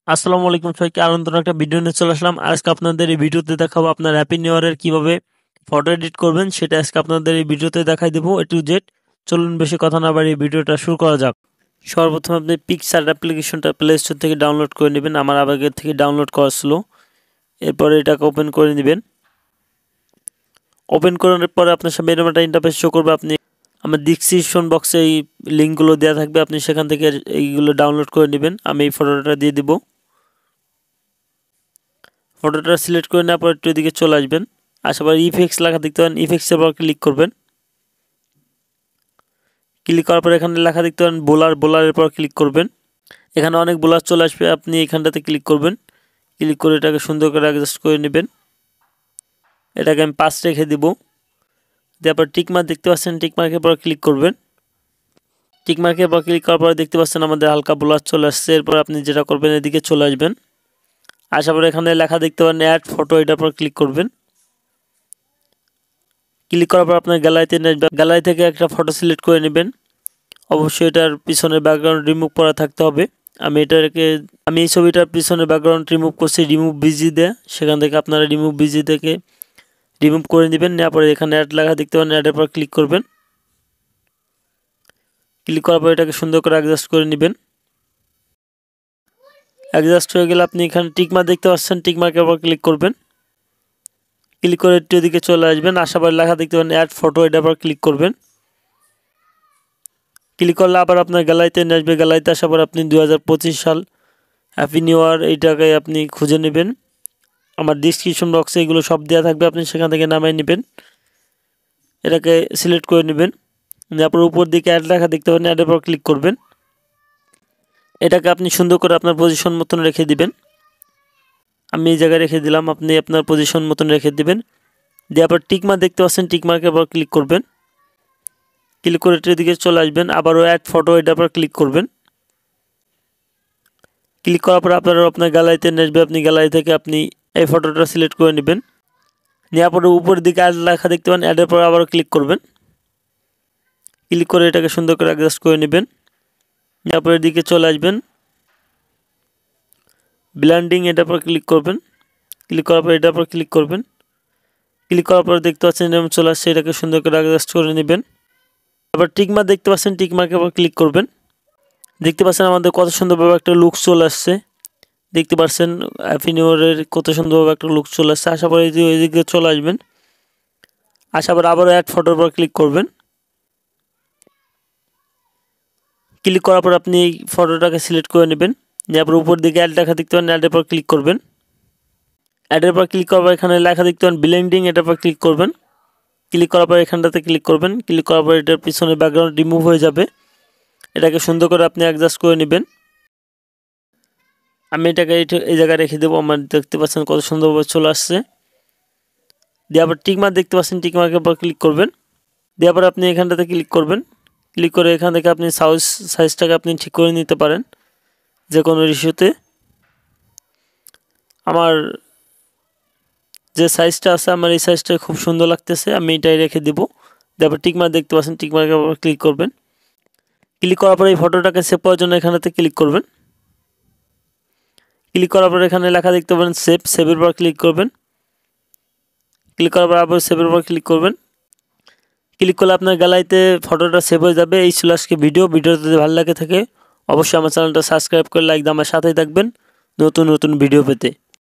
আসসালামু আলাইকুম সবাইকে, নতুন একটা ভিডিও নিয়ে চলে আসলাম। আজকে আপনাদের এই ভিডিওতে দেখাবো আপনার হ্যাপি নিউ ইয়ারের কিভাবে ফটো এডিট করবেন, সেটা আজকে আপনাদের এই ভিডিওতে দেখাই দেবো এ টু জেড। চলুন বেশি কথা না বাড়িয়ে ভিডিওটা শুরু করা যাক। সর্বপ্রথম আপনি পিকচার অ্যাপ্লিকেশনটা প্লে স্টোর থেকে ডাউনলোড করে নেবেন। আমার আগে থেকে ডাউনলোড করা ছিল। এরপরে এটাকে ওপেন করে নেবেন। ওপেন করার পরে আপনার সামনে এরকম একটা ইন্টারফেস শো করবে। আপনি আমার ডিসক্রিপশন বক্সে এই লিঙ্কগুলো দেওয়া থাকবে, আপনি সেখান থেকে এইগুলো ডাউনলোড করে নেবেন। আমি এই ফটোটা দিয়ে দিব। ফটোটা সিলেক্ট করে নেওয়ার পর একটু এদিকে চলে আসবেন। আসার পর ইফেক্টস লেখা দেখতে পারেন, ইফেক্টসের পর ক্লিক করবেন। ক্লিক করার পর এখানে লেখা দেখতে পারেন বোলারের পর ক্লিক করবেন। এখানে অনেক বোলার চলে আসবে, আপনি এখানটাতে ক্লিক করবেন। ক্লিক করে এটাকে সুন্দর করে অ্যাডজাস্ট করে নেবেন। এটাকে আমি 5 রেখে দিব। তারপর টিকমার্ক দেখতে পাচ্ছেন, টিকমার্কের পর ক্লিক করবেন। টিকমার্কের পর ক্লিক করার পর দেখতে পাচ্ছেন আমাদের হালকা বোলার চলে আসছে। এরপর আপনি যেটা করবেন, এদিকে চলে আসবেন। আসার পর এখানে লেখা দেখতে পারেন অ্যাড ফটো, এটার পর ক্লিক করবেন। ক্লিক করার পর আপনার গ্যালারিতে নিয়ে আসবেন। গ্যালারি থেকে একটা ফটো সিলেক্ট করে নেবেন। অবশ্যই এটার পিছনের ব্যাকগ্রাউন্ড রিমুভ করা থাকতে হবে। আমি এই ছবিটার পিছনের ব্যাকগ্রাউন্ড রিমুভ করছি রিমুভ বিজি দিয়ে। সেখান থেকে আপনারা রিমুভ বিজি থেকে রিমুভ করে নেবেন। নেওয়ার পরে এখানে অ্যাড লেখা দেখতে পারেন, অ্যাডের পর ক্লিক করবেন। ক্লিক করার পর এটাকে সুন্দর করে অ্যাডজাস্ট করে নেবেন। অ্যাডজাস্ট হয়ে গেলে আপনি এখানে টিকমার্ক দেখতে পাচ্ছেন, টিকমার্কের পর ক্লিক করবেন। ক্লিক করে একটু এদিকে চলে আসবেন। আসার পর লেখা দেখতে পারেন অ্যাড ফটো, এটার পর ক্লিক করবেন। ক্লিক করলে আবার আপনার গ্যালারিতে নিয়ে আসবে। গ্যালারিতে আসার পর আপনি 2025 সাল হ্যাপি নিউ ইয়ার এইটাকে আপনি খুঁজে নেবেন। আমার ডিসক্রিপশন বক্সে এগুলো সব দেওয়া থাকবে, আপনি সেখান থেকে নামিয়ে নেবেন। এটাকে সিলেক্ট করে নেবেন। তারপর উপর দিকে অ্যাড লেখা দেখতে পারেন, অ্যাডের পর ক্লিক করবেন। এটাকে আপনি সুন্দর করে আপনার পজিশন মতন রেখে দিবেন। আমি এই জায়গায় রেখে দিলাম, আপনি আপনার পজিশন মতন রেখে দিবেন। দেওয়ার পর টিকমার্ক দেখতে পাচ্ছেন, টিকমার্কের পর ক্লিক করবেন। ক্লিক করে এটার দিকে চলে আসবেন। আবারও অ্যাড ফটো, এটার পর ক্লিক করবেন। ক্লিক করার পর আপনার গ্যালারিতে নিয়ে আসবে। আপনি গ্যালারি থেকে আপনি এই ফটোটা সিলেক্ট করে নেবেন। নেওয়ার পরে উপরের দিকে অ্যাড লেখা দেখতে পান, অ্যাডের পর আবারও ক্লিক করবেন। ক্লিক করে এটাকে সুন্দর করে অ্যাডজাস্ট করে নেবেন। নেওয়ার পরের দিকে চলে আসবেন। ব্লেন্ডিং, এটার পর ক্লিক করবেন। ক্লিক করার পর এটার পর ক্লিক করবেন। ক্লিক করার পর দেখতে পাচ্ছেন এরকম চলে আসছে, এটাকে সুন্দর করে অ্যাডজাস্ট করে নেবেন। তারপর টিকমার্ক দেখতে পাচ্ছেন, টিকমার্কের পর ক্লিক করবেন। দেখতে পাচ্ছেন আমাদের কত সুন্দরভাবে একটা লুক চলে আসছে। দেখতে পাচ্ছেন হ্যাপি নিউ ইয়ারের কত সুন্দরভাবে একটা লুক চলে আসছে। আশা করি এদিকে চলে আসবেন। আসার পর আবারও অ্যাড ফটোর পর ক্লিক করবেন। ক্লিক করার পর আপনি এই ফটোটাকে সিলেক্ট করে নেবেন। নেওয়ার পর উপর দিকে অ্যাড লেখা দেখতে পান, অ্যাডের পর ক্লিক করবেন। অ্যাডের পর ক্লিক করার পর এখানে লেখা দেখতে পান ব্লেন্ডিং, এটার পর ক্লিক করবেন। ক্লিক করার পর এখানটাতে ক্লিক করবেন। ক্লিক করার পর এটার পিছনে ব্যাকগ্রাউন্ড রিমুভ হয়ে যাবে। এটাকে সুন্দর করে আপনি অ্যাডজাস্ট করে নেবেন। আমি এটাকে এই জায়গায় রেখে দেবো। আমার দেখতে পাচ্ছেন কত সুন্দরভাবে চলে আসছে। দেওয়ার পর টিকমার্ক দেখতে পাচ্ছেন, টিকমার্কের পর ক্লিক করবেন। দেওয়ার পর আপনি এখানটাতে ক্লিক করবেন। ক্লিক করে এখান থেকে আপনি সাইজটাকে আপনি ঠিক করে নিতে পারেন যে কোনো ইস্যুতে। আমার যে সাইজটা আছে, আমার এই সাইজটা খুব সুন্দর লাগতেছে, আমি এটাই রেখে দেব। তারপর টিকমার্ক দেখতে পাচ্ছেন, টিকমার্কের উপর ক্লিক করবেন। ক্লিক করার পর এই ফটোটাকে সেভ করার জন্য এখানেতে ক্লিক করবেন। ক্লিক করার পর এখানে লেখা দেখতে পাবেন সেভের পর ক্লিক করবেন। ক্লিক করার পর আবার সেভের পর ক্লিক করবেন। ক্লিক করলে আপনার গ্যালারিতে ফটোটা সেভ হয়ে যাবে। এই ছিল আজকে ভিডিওটা যদি ভালো লাগে থাকে অবশ্যই আমার চ্যানেলটা সাবস্ক্রাইব করে লাইক দিয়ে আমার সাথেই থাকবেন নতুন নতুন ভিডিও পেতে।